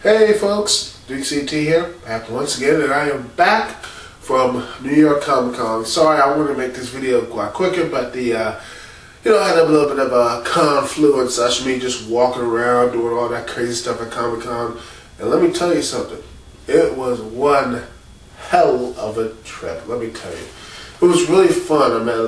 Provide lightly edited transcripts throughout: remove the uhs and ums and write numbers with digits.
Hey folks, Dukect here, back once again, and I am back from New York Comic Con. Sorry, I wanted to make this video quite quicker, but I had a little bit of a con flu and such, me just walking around doing all that crazy stuff at Comic Con. And let me tell you something, it was one hell of a trip. Let me tell you, it was really fun. I met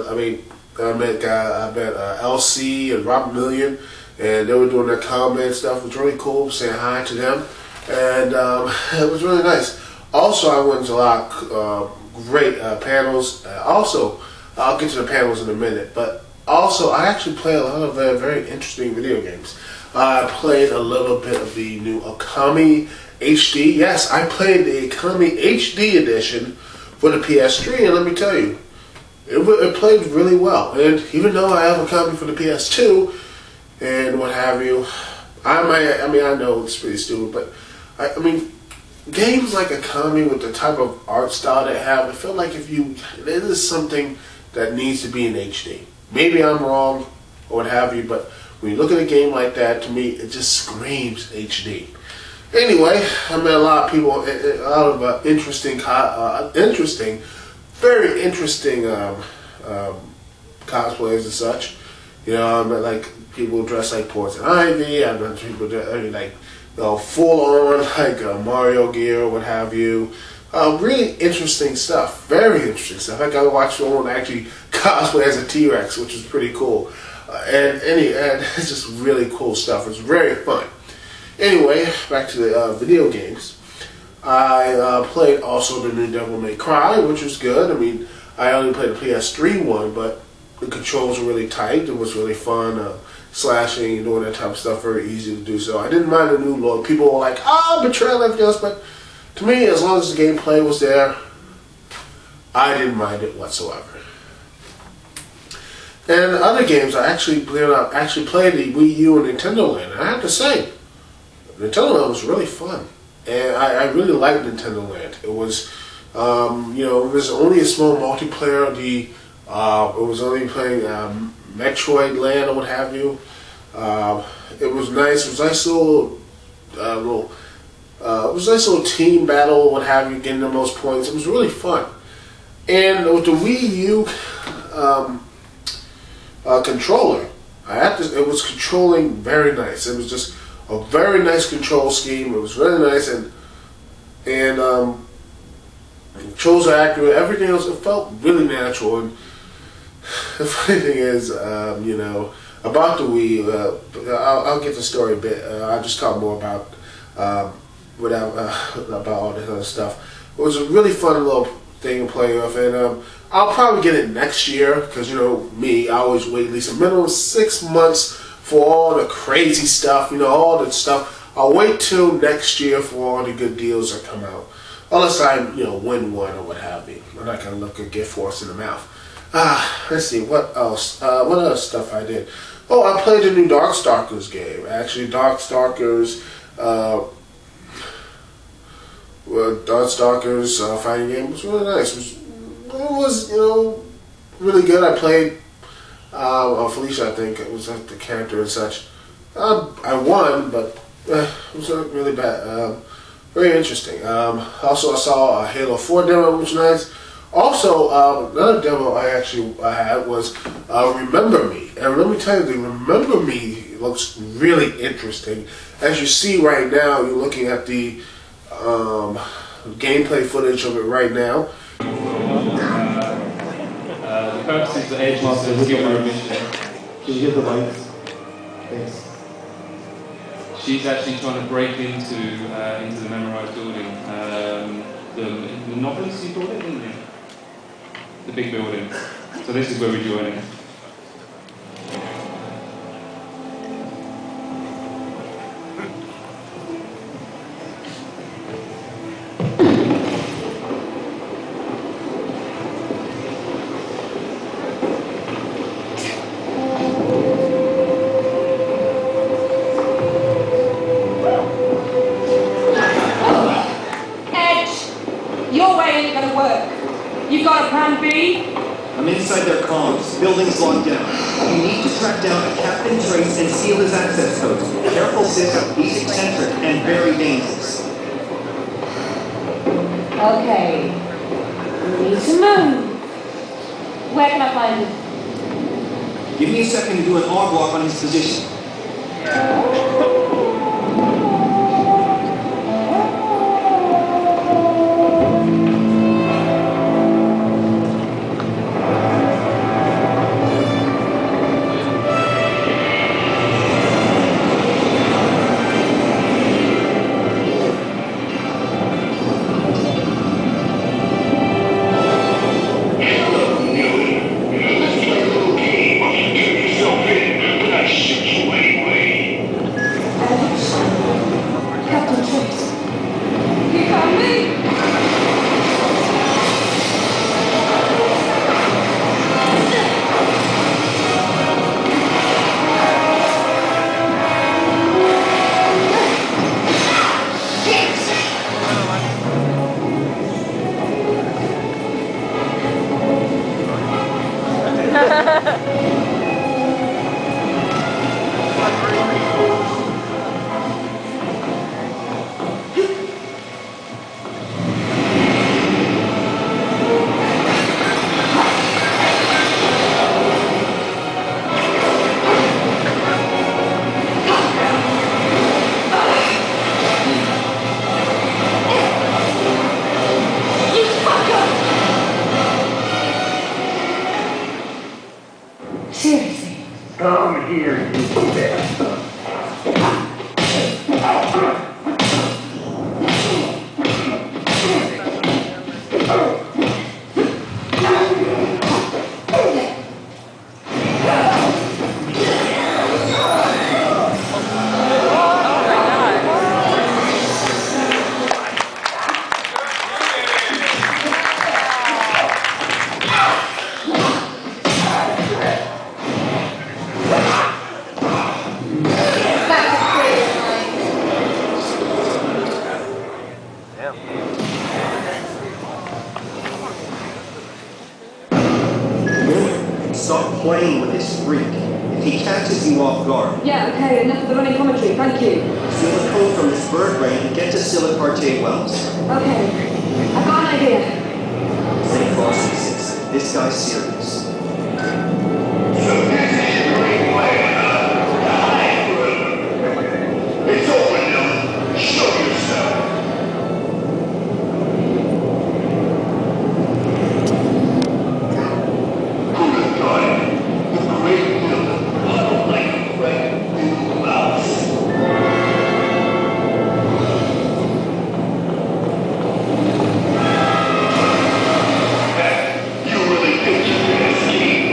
LC and Rob Million, and they were doing their comment stuff. It was really cool. Saying hi to them. And it was really nice. Also, I went to a lot of great panels. Also, I'll get to the panels in a minute. But also, I actually played a lot of very interesting video games. I played a little bit of the new Okami HD. Yes, I played the Okami HD edition for the PS3, and let me tell you, it played really well. And even though I have a copy for the PS2 and what have you, I know it's pretty stupid, but I mean, games like Okami with the type of art style they have, I feel like this is something that needs to be in HD. Maybe I'm wrong or what have you, but when you look at a game like that, to me, it just screams HD. Anyway, I met a lot of people, a lot of very interesting cosplayers and such. You know, I met like people dressed like Poison Ivy. I met people full on like Mario gear or what have you. Really interesting stuff. Very interesting stuff. I got to watch someone actually cosplay as a T-Rex, which is pretty cool. And it's just really cool stuff. It's very fun. Anyway, back to the video games. I played also the new Devil May Cry, which was good. I mean, I only played the PS3 one, but the controls were really tight. It was really fun. Slashing and doing that type of stuff, very easy to do. So I didn't mind the new look. People were like, "Oh, betrayal like this," but to me, as long as the gameplay was there, I didn't mind it whatsoever. And other games, I actually played the Wii U and Nintendo Land. And I have to say, Nintendo Land was really fun, and I really liked Nintendo Land. It was, it was only a small multiplayer. It was only playing Metroid Land or what have you. It was nice. It was a nice little team battle or what have you, getting the most points. It was really fun. And with the Wii U controller, it was controlling very nice. It was just a very nice control scheme. It was really nice, and the controls are accurate. Everything else, it felt really natural. And the funny thing is, about the Wii, I'll get the story a bit. I'll just talk more about about all this other stuff. It was a really fun little thing to play with, and I'll probably get it next year because me, I always wait at least a minimum of 6 months for all the crazy stuff. All the stuff. I'll wait till next year for all the good deals that come out, unless I win one or what have you. I'm not gonna look a gift horse in the mouth. Let's see, what else? What other stuff I did? Oh, I played the new Darkstalkers game. Actually, Darkstalkers fighting game was really nice. It was really good. I played Felicia, I think it was like the character and such. I won, but it was really bad. Very interesting. Also, I saw a Halo 4 demo, which was nice. Also, another demo I had was Remember Me. And let me tell you, the Remember Me looks really interesting. As you see right now, you're looking at the gameplay footage of it right now. The purpose is the edge is to give her a mission. Can you get the lights? Thanks. She's actually trying to break into the memorized building. The novelist, you called it, didn't you? The big building. So this is where we're joining. Your way ain't gonna work. You've got a plan B? I'm inside their comms. Building's locked down. You need to track down a Captain Trace and steal his access codes. Careful, sis. He's eccentric and very dangerous. Okay. We need to move. Where can I find him? Give me a second to do an aug walk on his position. Seriously. Come here, you bastard. Stop playing with this freak. If he catches you off guard, Yeah, okay, enough of the running commentary, thank you. steal a code from this bird brain and get to Silicarte Wells. Okay, I've got an idea. St. Francis, this guy's serious. It's over now. Show yourself. Good God. The great villain. I don't like a friend in the mouse. You really think you can escape?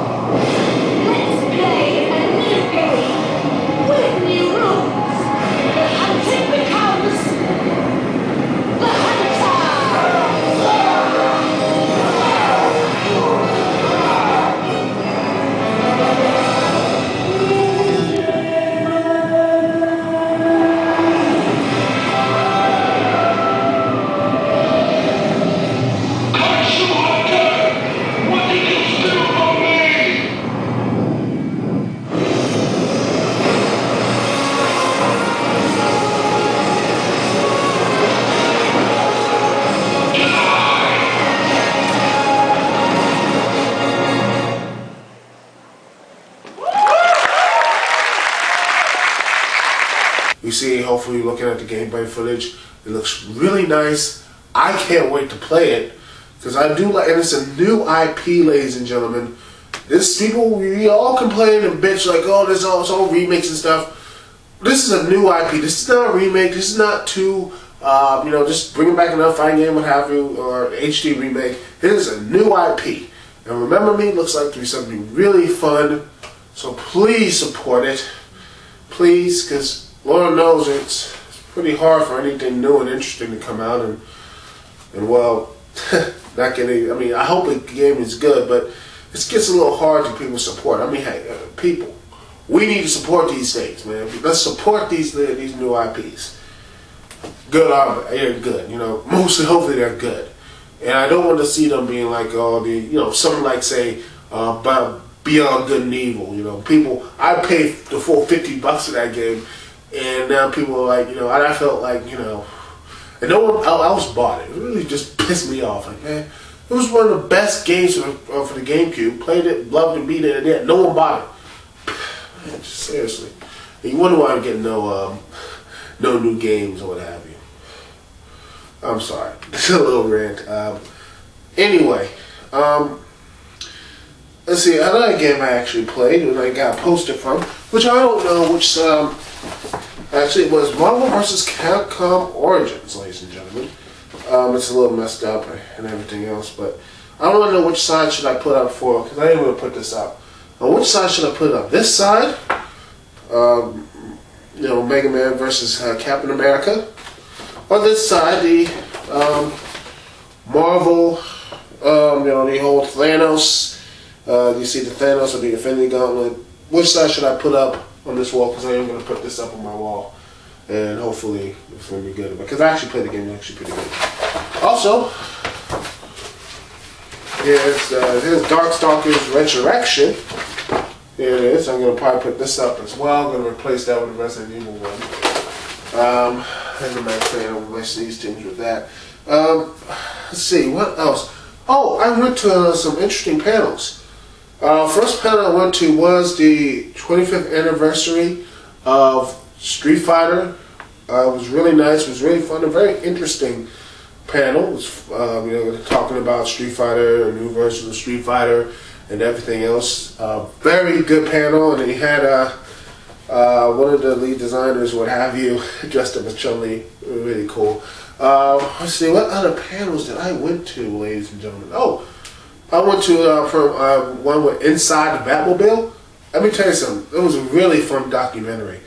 Let's play a new game with new rules. The hunted becomes the hunter. What did you steal from me? You see, hopefully you're looking at the gameplay footage. It looks really nice. I can't wait to play it because I do like, and it's a new IP, ladies and gentlemen. This people, we all complain and bitch like, oh, there's all remakes and stuff. This is a new IP. This is not a remake. This is not two You know, just bringing back another fighting game, what have you, or HD remake. It is a new IP. And Remember Me looks like to be something really fun. So please support it. Please, because Lord knows it's pretty hard for anything new and interesting to come out. And well, not getting, I mean, I hope the game is good, but it gets a little hard to people support. I mean, hey, people, we need to support these things, man. Let's support these new IPs. Good or they're good, you know. Mostly, hopefully, they're good. And I don't want to see them being like, oh, you know, something like, say, Beyond Good and Evil. You know, people, I paid the full $50 for that game, and now people are like, you know, I felt like, you know, and no one else bought it. It really just pissed me off. Like, man, it was one of the best games for the GameCube. Played it, loved it, beat it, and yet no one bought it. Man, just seriously. And you wonder why I'm getting no new games or what have you. I'm sorry. It's a little rant. Anyway, let's see. Another game I actually played and I got a poster from, which I don't know which. Actually, it was Marvel vs. Capcom Origins, ladies and gentlemen. It's a little messed up and everything else, but I don't want to know which side should I put up for, because I didn't want to put this up. On which side should I put up? This side, you know, Mega Man versus Captain America. On this side, the Marvel, you know, the whole Thanos. You see the Thanos with the Infinity Gauntlet. Which side should I put up on this wall? Because I am going to put this up on my wall, and hopefully it's going to be good. Because I actually played the game, it's actually pretty good. Also, here's Darkstalkers Resurrection. Here it is. I'm going to probably put this up as well. I'm going to replace that with the Resident Evil one. And I'm not playing over these things with that. Let's see, what else? Oh, I went to some interesting panels. First panel I went to was the 25th anniversary of Street Fighter. It was really nice. It was really fun. A very interesting panel. It was, you know, talking about Street Fighter, a new version of Street Fighter, and everything else. Very good panel, and he had one of the lead designers, what have you, dressed up as Chun-Li. Really cool. Let's see, what other panels did I went to, ladies and gentlemen? Oh, I went to from one with Inside the Batmobile. Let me tell you something. It was a really fun documentary,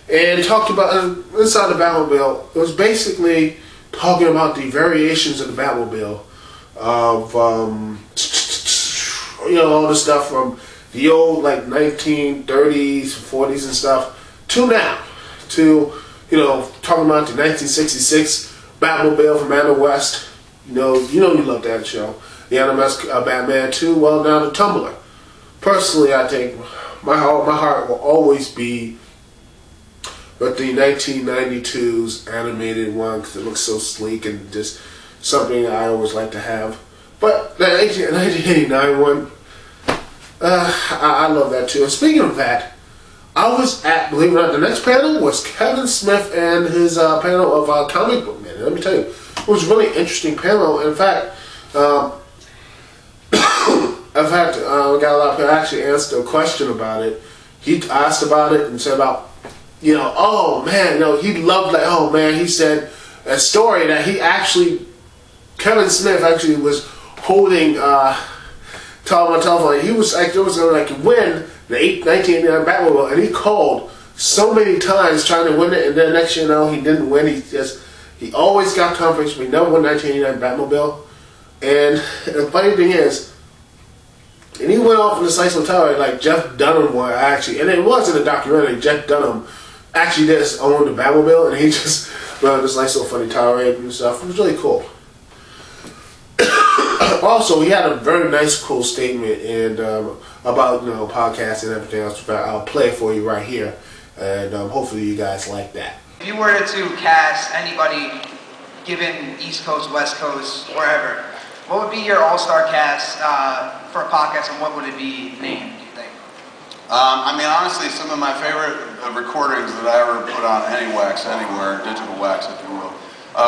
and it talked about Inside the Batmobile. It was basically talking about the variations of the Batmobile, of you know, all the stuff from the old, like, 1930s, 40s and stuff, to now, to, you know, talking about the 1966 Batmobile from Adam West. You know you love that show. The Adam West Batman 2, well, now the Tumbler. Personally, I think my heart will always be with the 1992's animated one, because it looks so sleek and just something I always like to have. But the 1989 one, I love that too. And speaking of that, I was at, believe it or not, the next panel was Kevin Smith and his panel of Comic Book Man. And let me tell you, it was a really interesting panel. In fact, I got a lot of people actually asked a question about it. He asked about it and said about, you know, oh man, no, he loved, like, oh man, he said a story that he actually, Kevin Smith actually was holding Tom on telephone. He was like, there was going to, like, win the 1989 Batmobile, and he called so many times trying to win it, and then next year, you know, he didn't win. He always got confirmation, but he never won 1989 Batmobile. And the funny thing is, and he went off in the Cecil Tower like Jeff Dunham was actually, and it was in the documentary. Jeff Dunham actually just owned the Batmobile, and he just ran this nice little funny tirade and stuff. It was really cool. Also, he had a very nice, cool statement and about, you know, podcasts and everything else. I'll play it for you right here, and hopefully you guys like that. If you were to cast anybody, given East Coast, West Coast, wherever, what would be your all-star cast for a podcast, and what would it be named, do you think? I mean, honestly, some of my favorite recordings that I ever put on any wax, anywhere, digital wax, if you will,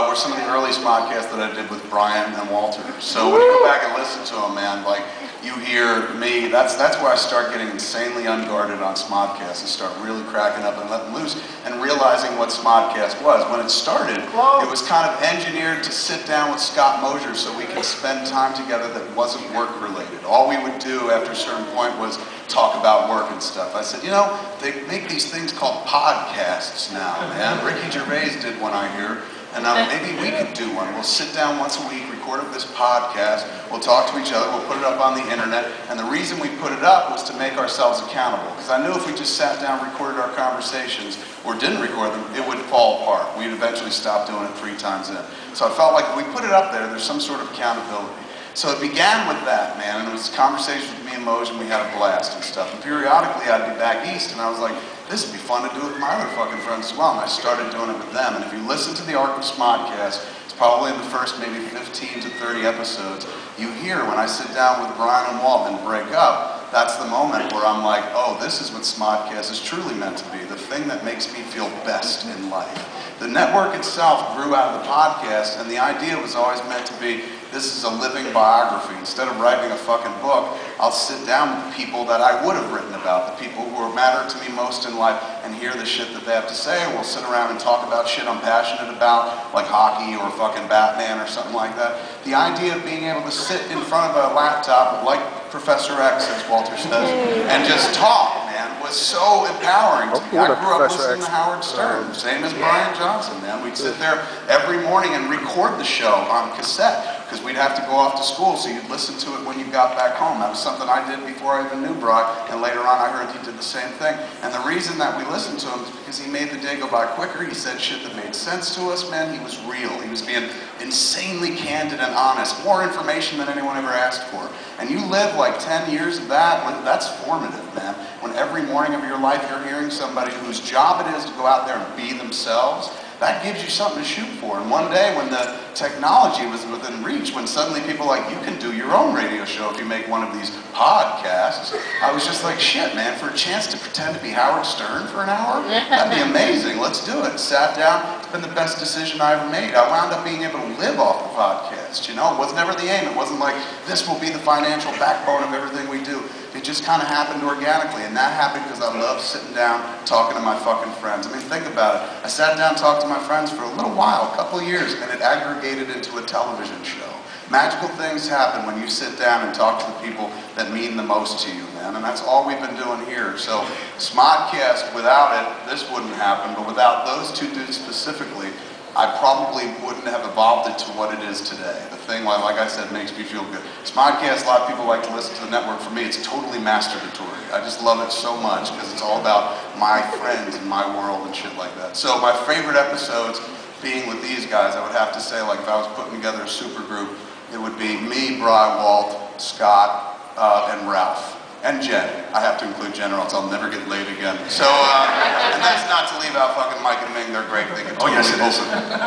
were some of the early podcasts that I did with Brian and Walter. So when you go back and listen to them, man, like, you hear me, that's where I start getting insanely unguarded on Smodcast and start really cracking up and letting loose and realizing what Smodcast was. When it started, it was kind of engineered to sit down with Scott Mosier so we could spend time together that wasn't work related. All we would do after a certain point was talk about work and stuff. I said, you know, they make these things called podcasts now, man. Ricky Gervais did one, I hear. And maybe we could do one. We'll sit down once a week, record this podcast, we'll talk to each other, we'll put it up on the internet. And the reason we put it up was to make ourselves accountable. Because I knew if we just sat down, recorded our conversations, or didn't record them, it would fall apart. We'd eventually stop doing it 3 times in. So I felt like if we put it up there, there's some sort of accountability. So it began with that, man, and it was conversations with me and Moj, and we had a blast and stuff. And periodically I'd be back east, and I was like, this would be fun to do with my other fucking friends as well. And I started doing it with them. And if you listen to the Arc of Smodcast, it's probably in the first maybe 15 to 30 episodes, you hear when I sit down with Brian and Walt and break up, that's the moment where I'm like, oh, this is what Smodcast is truly meant to be, the thing that makes me feel best in life. The network itself grew out of the podcast, and the idea was always meant to be, this is a living biography. Instead of writing a fucking book, I'll sit down with the people that I would have written about, the people who matter to me most in life, and hear the shit that they have to say, or we'll sit around and talk about shit I'm passionate about, like hockey or fucking Batman or something like that. The idea of being able to sit in front of a laptop, like Professor X, as Walter says, and just talk, man, was so empowering to me. I grew up listening to Howard Stern, same as Brian Johnson, man. We'd sit there every morning and record the show on cassette, because we'd have to go off to school, so you'd listen to it when you got back home. That was something I did before I even knew Brock, and later on I heard he did the same thing. And the reason that we listened to him is because he made the day go by quicker. He said shit that made sense to us, man. He was real. He was being insanely candid and honest. More information than anyone ever asked for. And you live like 10 years of that, that's formative, man. When every morning of your life you're hearing somebody whose job it is to go out there and be themselves, that gives you something to shoot for. And one day when the technology was within reach, when suddenly people were like, you can do your own radio show if you make one of these podcasts, I was just like, shit, man, for a chance to pretend to be Howard Stern for an hour? That'd be amazing. Let's do it. Sat down. It's been the best decision I ever made. I wound up being able to live off the podcast. You know, it was never the aim. It wasn't like, this will be the financial backbone of everything we do. It just kind of happened organically, and that happened because I love sitting down, talking to my fucking friends. I mean, think about it. I sat down and talked to my friends for a little while, a couple of years, and it aggregated into a television show. Magical things happen when you sit down and talk to the people that mean the most to you, man, and that's all we've been doing here. So, Smodcast, without it, this wouldn't happen, but without those 2 dudes specifically, I probably wouldn't have evolved it to what it is today. The thing, like I said, makes me feel good. Smodcast, a lot of people like to listen to the network. For me, it's totally masturbatory. I just love it so much because it's all about my friends and my world and shit like that. So my favorite episodes being with these guys, I would have to say, like if I was putting together a super group, it would be me, Bri, Walt, Scott, and Ralph. And Jen. I have to include Jen or else I'll never get laid again. So, and that's not to leave out fucking Mike and Ming. They're great. They can totally listen. But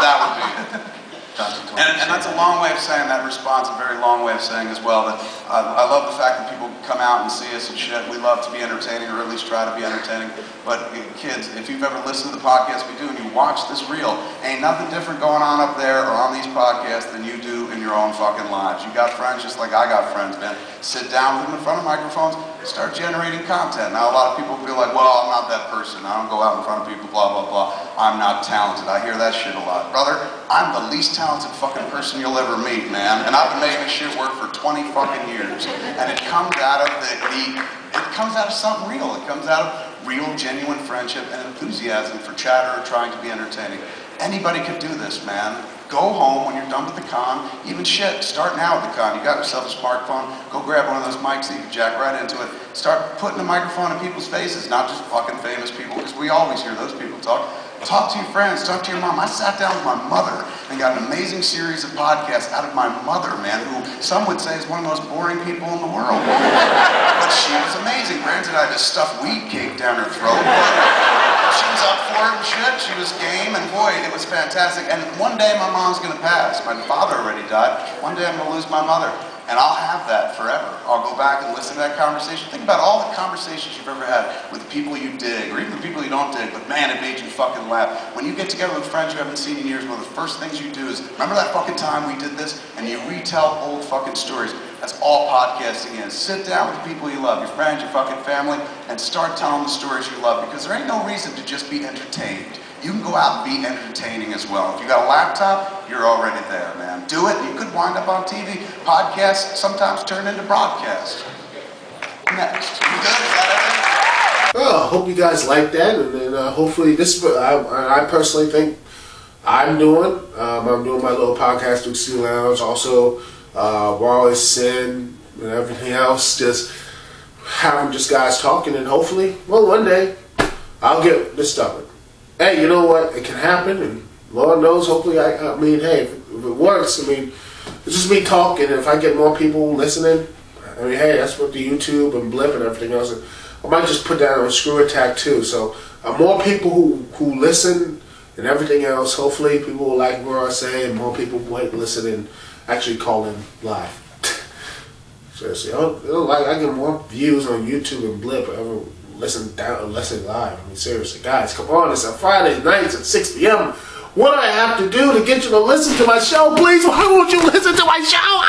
that would be it. And that's a long way of saying that response, a very long way of saying as well that I love the fact that people come out and see us and shit. We love to be entertaining, or at least try to be entertaining. But kids, if you've ever listened to the podcast we do and you watch this reel, ain't nothing different going on up there or on these podcasts than you do in your own fucking lives. You got friends just like I got friends, man. Sit down with them in front of microphones, start generating content. Now a lot of people feel like, well, I'm not that person. I don't go out in front of people, blah, blah, blah. I'm not talented. I hear that shit a lot. Brother, I'm the least talented fucking person you'll ever meet, man. And I've been making this shit work for 20 fucking years. And it comes out of it comes out of something real. It comes out of real, genuine friendship and enthusiasm for chatter or trying to be entertaining. Anybody could do this, man. Go home when you're done with the con. Even shit, start now with the con. You got yourself a smartphone, go grab one of those mics that you can jack right into it. Start putting a microphone in people's faces, not just fucking famous people, because we always hear those people talk. Talk to your friends, talk to your mom. I sat down with my mother and got an amazing series of podcasts out of my mother, man, who some would say is one of the most boring people in the world. But she was amazing. Granted, I just stuffed weed cake down her throat, but she was up for it and shit. She was game, and boy, it was fantastic. And one day my mom's gonna pass. My father already died. One day I'm gonna lose my mother. And I'll have that forever. I'll go back and listen to that conversation. Think about all the conversations you've ever had with the people you dig, or even the people you don't dig, but man, it made you fucking laugh. When you get together with friends you haven't seen in years, one of the first things you do is, remember that fucking time we did this? And you retell old fucking stories. That's all podcasting is. Sit down with people you love, your friends, your fucking family, and start telling the stories you love, because there ain't no reason to just be entertained. You can go out and be entertaining as well. If you got a laptop, you're already there, man. Do it. You could wind up on TV. Podcasts sometimes turn into broadcasts. Next. You good? Is that everything? Well, I hope you guys like that, and then hopefully this. I personally think I'm doing. I'm doing my little podcast, Dukect Lounge. Also, Wallace, Sin, and everything else. Just having just guys talking, and hopefully, well, one day I'll get this stuff. Hey, you know what? It can happen, and Lord knows, hopefully, I mean, hey, if it works, I mean, it's just me talking, and if I get more people listening, I mean, hey, that's what the YouTube and Blip and everything else, and I might just put that on Screw Attack too, so more people who listen and everything else, hopefully people will like what I say, and more people might listen and actually call in live. Seriously, I get more views on YouTube and Blip ever listen live. I mean, seriously, guys, come on! It's a Friday nights at 6 p.m. What do I have to do to get you to listen to my show? Please, why won't you listen to my show?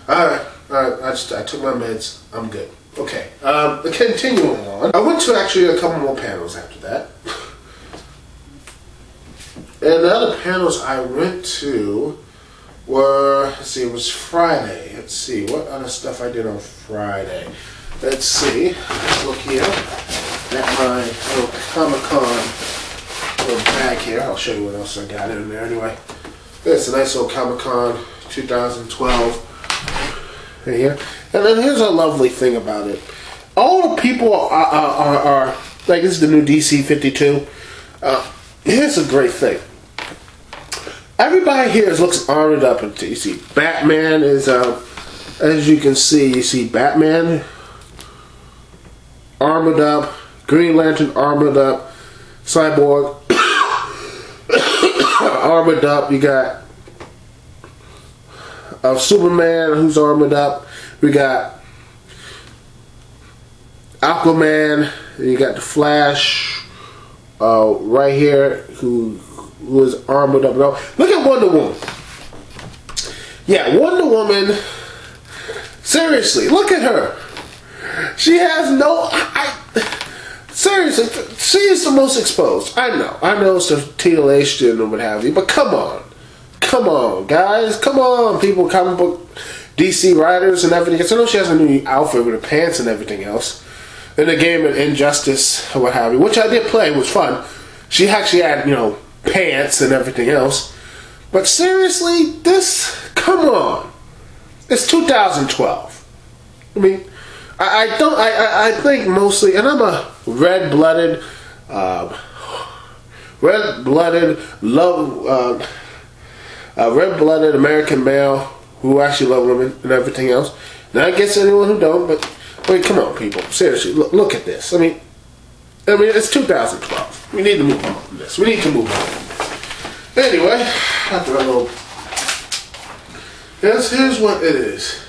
Alright, I took my meds. I'm good. Okay, continuing on. I went to actually a couple more panels after that. And the other panels I went to were, let's see, it was Friday. Let's see, what other stuff I did on Friday. Let's see, let's look here at my little Comic-Con little bag here. I'll show you what else I got in there anyway. It's a nice little Comic-Con 2012. Here. And then here's a lovely thing about it. All the people are like, this is the new DC 52. Here's a great thing. Everybody here looks armored up. You see Batman is, as you can see, you see Batman armored up, Green Lantern armored up, Cyborg armored up. You got Superman, who's armored up. We got Aquaman. You got the Flash right here, who is armored up. Look at Wonder Woman. Yeah, Wonder Woman. Seriously, look at her. She has no. Seriously, she is the most exposed. I know it's the titillation and what have you, but come on. Come on, guys. Come on, people, comic book DC writers and everything. I know she has a new outfit with her pants and everything else. In the game of Injustice or what have you, which I did play, it was fun. She actually had, pants and everything else. But seriously, come on. It's 2012. I mean, I think mostly, and I'm a red-blooded red-blooded American male who actually love women and everything else. Not against anyone who don't, but come on, people. Seriously, look at this. I mean, it's 2012. We need to move on from this. We need to move on. Anyway, after a little, here's what it is.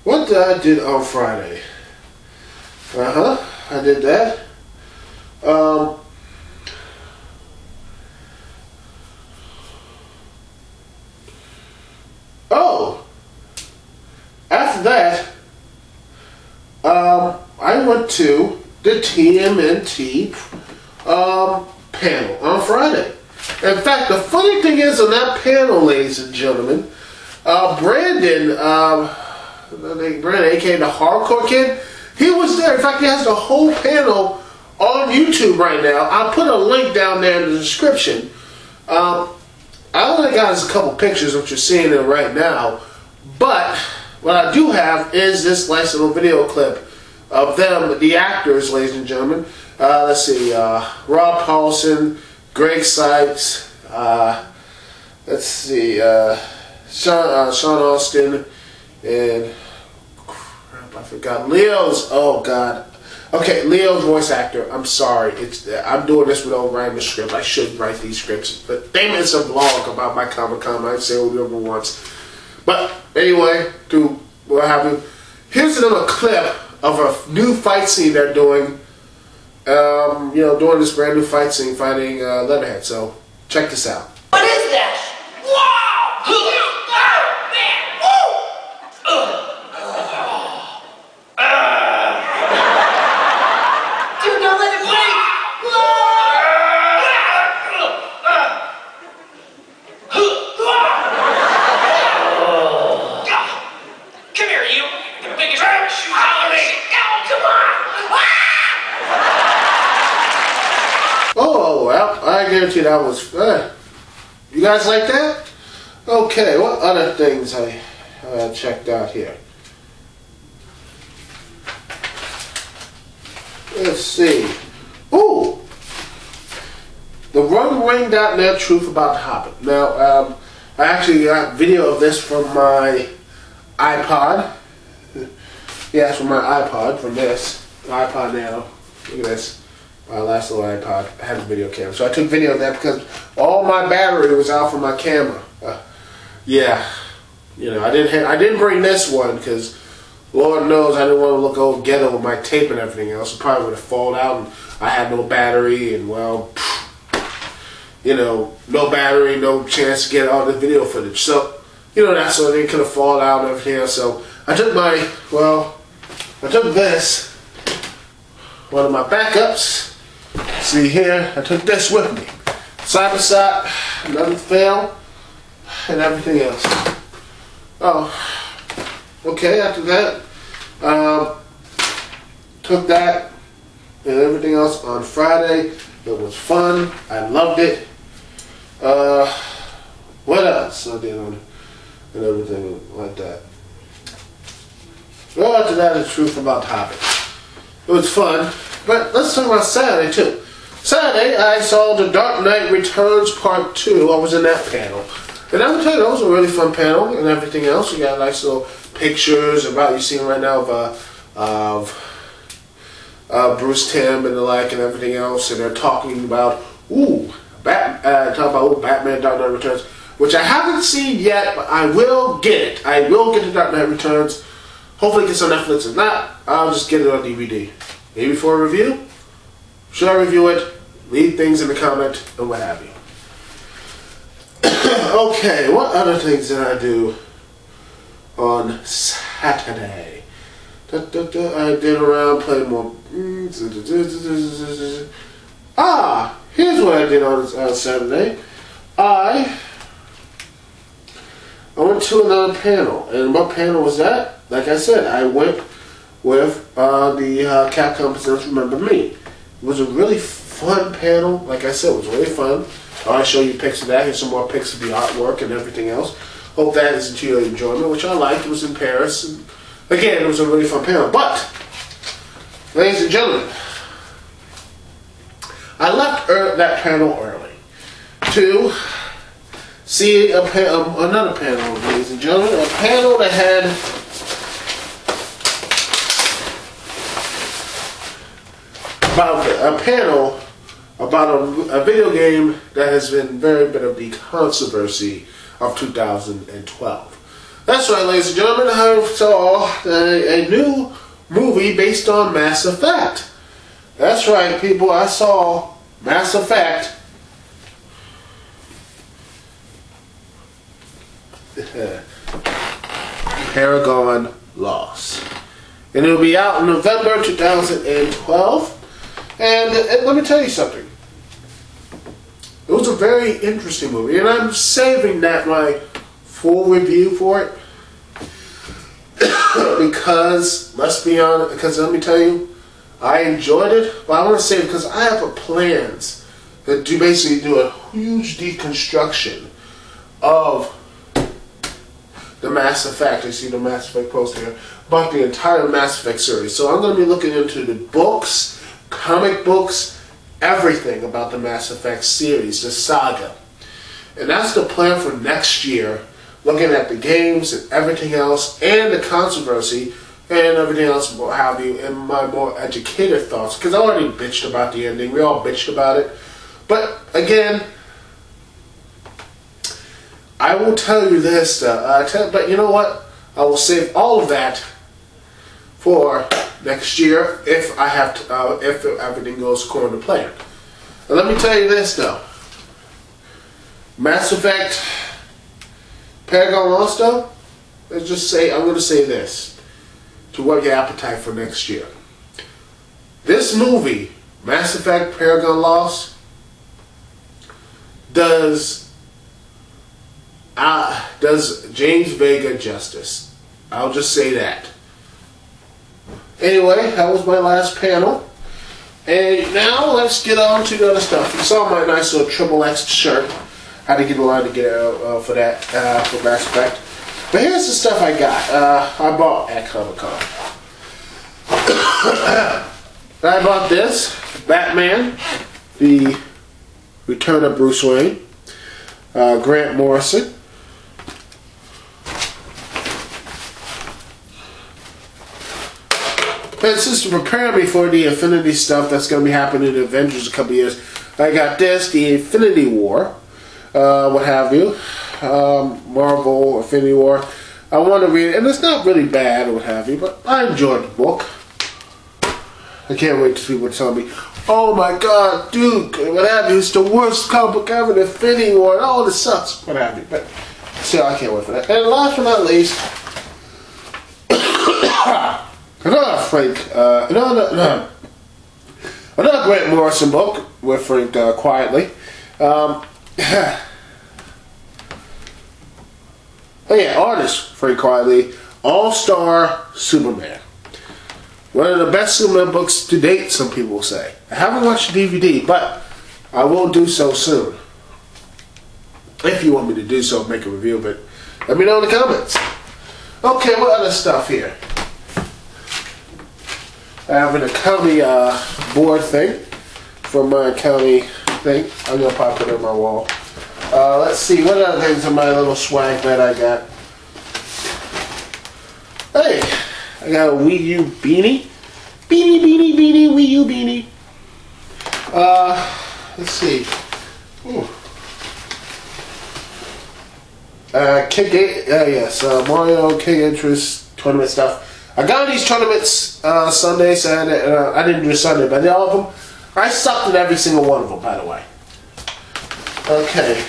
What did I did on Friday? I did that. After that, I went to the TMNT panel on Friday. In fact, the funny thing is, on that panel, ladies and gentlemen, Brandon, aka the Hardcore Kid, he was there. In fact, he has the whole panel on YouTube right now. I'll put a link down there in the description. I only got a couple pictures, which you're seeing there right now, but what I do have is this nice little video clip of them, the actors, ladies and gentlemen. Let's see, Rob Paulson, Greg Sykes, let's see, Sean Austin, and I forgot. Leo's, oh God. Okay, Leo's voice actor. I'm sorry. I'm doing this without writing the script. I should write these scripts. But damn it, it's a vlog about my Comic-Con. I say whatever once. But anyway, to what have you. Here's another clip of a new fight scene they're doing. You know, doing this brand new fight scene, fighting Leatherhead. So check this out. What is that? Wow! Oh, man! Woo! Dude, don't let it break! Come here, you! The biggest shoe holiday! Oh, come on! Oh, well, I guarantee that was... you guys like that? Okay, what other things I checked out here? Let's see. Ooh! The RunRing.net Truth About the Hobbit. Now, I actually got video of this from my iPod. Yeah, it's from my iPod, from this. iPod Nano. Look at this. My last little iPod. I had a video camera. So I took video of that because all my battery was out from my camera. Yeah. You know, I didn't bring this one because Lord knows I didn't want to look old ghetto with my tape and everything else. It probably would have fallen out and I had no battery and, well, you know, no battery, no chance to get all the video footage. So, you know, that sort of thing could have fallen out and everything else. So I took I took this, one of my backups. See here, I took this with me. Side by side, nothing failed, and everything else. Oh, okay, after that, took that and everything else on Friday. It was fun. I loved it. What else I did on it and everything like that. Well, after that, the truth about the Hobbit. It was fun. But let's talk about Saturday too. Saturday, I saw The Dark Knight Returns Part 2. I was in that panel. And I would tell you, that was a really fun panel and everything else. You got nice little pictures about, you see them right now, of Bruce Timm and the like and everything else. And they're talking about, Batman Dark Knight Returns, which I haven't seen yet, but I will get it. I will get The Dark Knight Returns. Hopefully it gets on Netflix. If not, I'll just get it on DVD. Maybe for a review? Should I review it? Leave things in the comment and what have you. Okay, what other things did I do on Saturday? I did around, played more. Here's what I did on Saturday. I went to another panel. And what panel was that? Like I said, I went with the Capcom Presents Remember Me. It was a really fun panel. Like I said, it was really fun. I'll show you pics of that. Here's some more pics of the artwork and everything else. Hope that is to your enjoyment, which I liked. It was in Paris. And again, it was a really fun panel. But, ladies and gentlemen, I left that panel early to see another panel, ladies and gentlemen. A panel that had about a video game that has been very bit of the controversy of 2012. That's right, ladies and gentlemen, I saw a new movie based on Mass Effect. That's right, people, I saw Mass Effect. Paragon Lost. And it'll be out in November 2012. And let me tell you something. It was a very interesting movie, and I'm saving that my full review for it because let me tell you, I enjoyed it, but I want to say it because I have plans that basically do a huge deconstruction of the Mass Effect. You see the Mass Effect poster here, about the entire Mass Effect series. So I'm going to be looking into the books, comic books, everything about the Mass Effect series, the saga. And that's the plan for next year, looking at the games and everything else, and the controversy and everything else, what have you, and my more educated thoughts, because I already bitched about the ending. We all bitched about it. But again, I will tell you this, but you know what? I will save all of that for next year if I have to, if everything goes according to plan. And let me tell you this though, Mass Effect Paragon Lost though, let's just say, I'm going to say this to whet your appetite for next year. This movie, Mass Effect Paragon Lost, does James Vega justice. I'll just say that. Anyway, that was my last panel. And now let's get on to the other stuff. You saw my nice little Triple X shirt. Had to get a line to get out for that, for Mass Effect. But here's the stuff I got. I bought at Comic-Con. I bought this, Batman, the Return of Bruce Wayne, Grant Morrison. And this is to prepare me for the Infinity stuff that's going to be happening in Avengers in a couple years. I got this, the Infinity War, what have you, Marvel, Infinity War. I want to read it, and it's not really bad or what have you, but I enjoyed the book. I can't wait till people tell me, oh my god, Duke, what have you, it's the worst comic book ever, the Infinity War, and all this sucks, what have you. But still, I can't wait for that. And last but not least, another Grant Morrison book with Frank Quietly. Oh yeah, artist Frank Quietly, All-Star Superman. One of the best Superman books to date, some people will say. I haven't watched the DVD, but I will do so soon. If you want me to do so, make a review, but let me know in the comments. Okay, what other stuff here? I have an county board thing from my county thing. I'm going to pop it on my wall. Let's see, what other things in my little swag bag I got? Hey, I got a Wii U beanie. Beanie, Wii U beanie. Let's see. Mario King Interest tournament stuff. I got these tournaments Sunday, Saturday. I didn't do Sunday, but all of them. I sucked at every single one of them, by the way. Okay.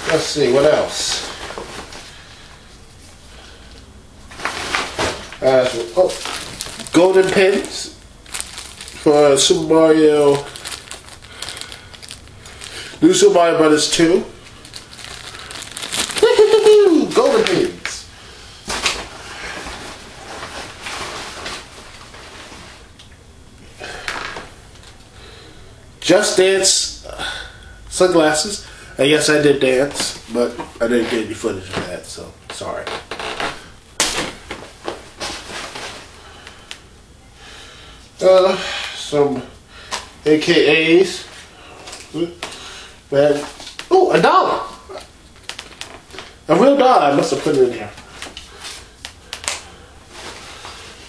Let's see, what else? Golden pins for Super Mario. New Super Mario Brothers 2. Golden pins. Just Dance sunglasses. And yes, I did dance, but I didn't get any footage of that, so sorry. Some AKAs. Man. Oh, $1. A real dollar. I must have put it in here.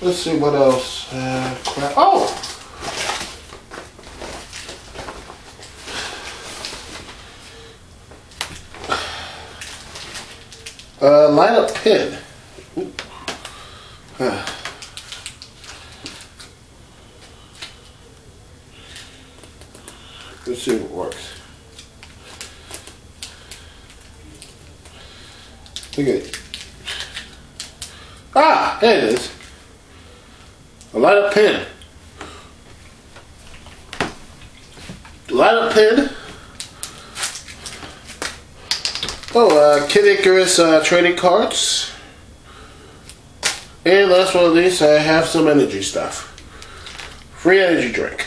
Let's see what else. Crap. Oh! Light up pin. Let's see if it works. Look at it. Ah, there it is. A light up pin. Light up pin. Oh, Kid Icarus trading cards. And last one of these, I have some energy stuff. Free energy drink.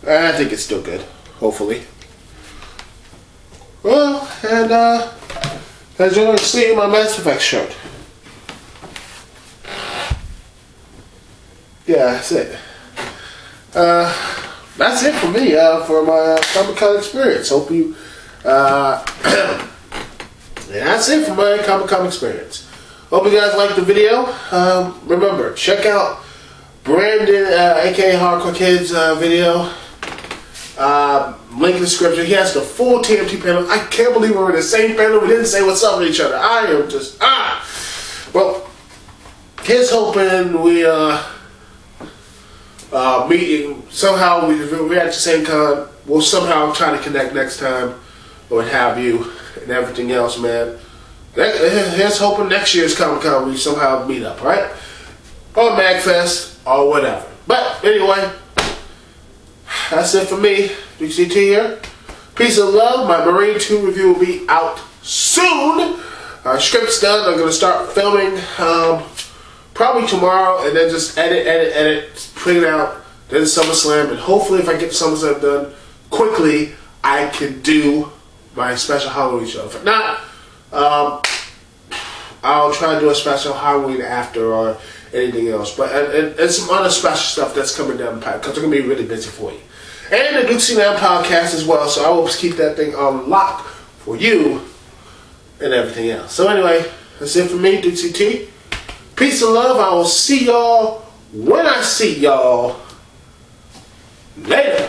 I think it's still good, hopefully. Well, and as you can see, my Mass Effect shirt. Yeah, that's it. that's it for me for my Comic-Con experience. Hope you. That's it for my Comic-Con experience. Hope you guys liked the video. Remember, check out Brandon, aka Hardcore Kids video. Link in the description. He has the full TMT panel. I can't believe we're in the same panel. We didn't say what's up with each other. I am just Well, here's hoping we meeting somehow. We're at the same con. We'll somehow try to connect next time, or what have you, and everything else, man. Here's hoping next year's Comic-Con we somehow meet up, right? Or MagFest, or whatever. But anyway, that's it for me. Dukect here. Peace and love. My Marine 2 review will be out soon. Our script's done. I'm going to start filming probably tomorrow, and then just edit, put it out. Then SummerSlam, and hopefully if I get SummerSlam done quickly, I can do my special Halloween show. If not, I'll try to do a special Halloween after or anything else. But and some other special stuff that's coming down the pipe, because I'm going to be really busy for you. And the Dukect Now podcast as well, so I will keep that thing on lock for you and everything else. So anyway, that's it for me, Dukect. Peace and love. I will see y'all when I see y'all. Later.